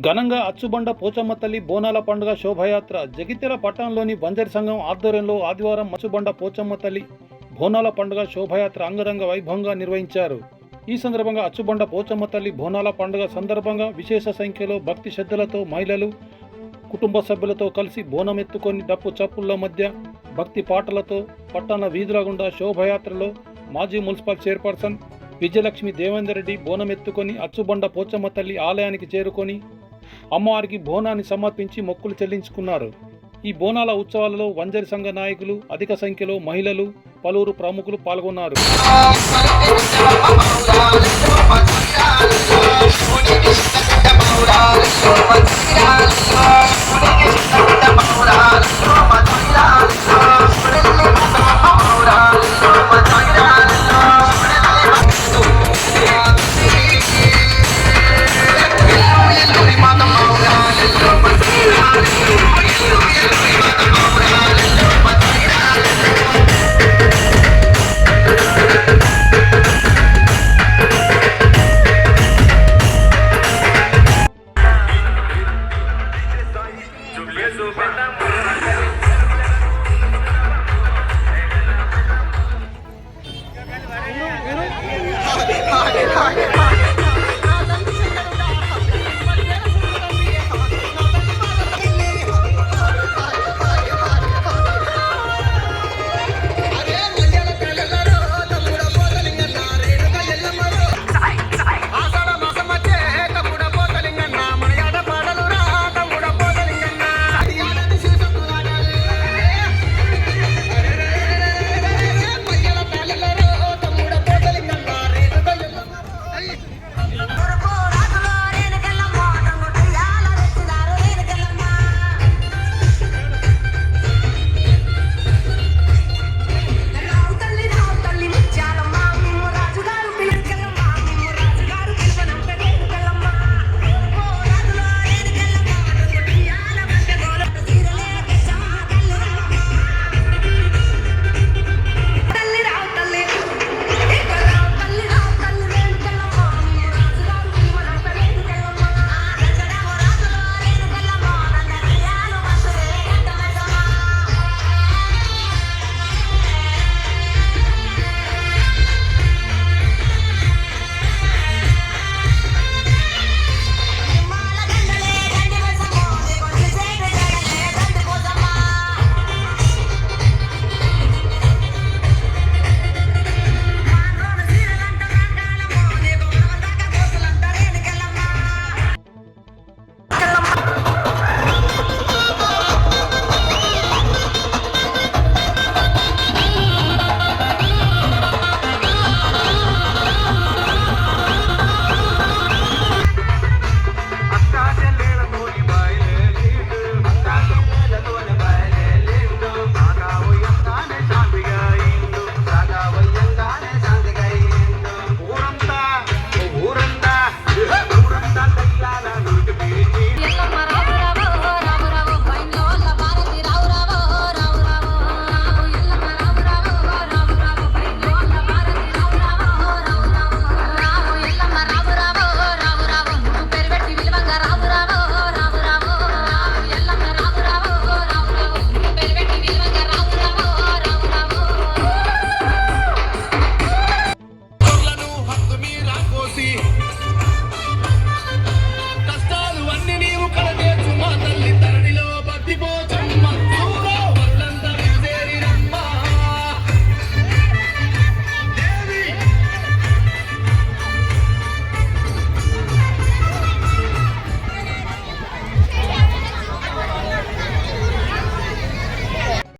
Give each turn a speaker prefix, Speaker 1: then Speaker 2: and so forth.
Speaker 1: ఘనంగా అచ్చుబండ పోచమ్మ తల్లి బోనాల పండుగ శోభయాత్ర జగిత్యాల పట్టణంలోని బంజారి సంఘం ఆధ్వర్యంలో ఆదివారం అచ్చుబండ పోచమ్మ తల్లి బోనాల పండుగ శోభయాత్ర అంగరంగ వైభవంగా నిర్వహించారు. ఈ సందర్భంగా అచ్చుబండ పోచమ్మ తల్లి బోనాల పండుగ సందర్భంగా విశేష సంఖ్యలో భక్తి శ్రద్ధలతో మహిళలు కుటుంబ సభ్యులతో కలిసి బోనం ఎత్తుకొని డప్పు చప్పుళ్ల మధ్య భక్తి పాటలతో పట్టణ వీధుల గుండా శోభయాత్రలో మాజీ మున్సిపల్ చైర్పర్సన్ విజయలక్ష్మి దేవేందర్ రెడ్డి బోనం ఎత్తుకొని అచ్చుబండ పోచమ్మ తల్లి ఆలయానికి చేరుకొని అమ్మవారికి బోనాన్ని సమర్పించి మొక్కులు చెల్లించుకున్నారు. ఈ బోనాల ఉత్సవాలలో వంజరి సంఘ నాయకులు, అధిక సంఖ్యలో మహిళలు, పలువురు ప్రముఖులు పాల్గొన్నారు.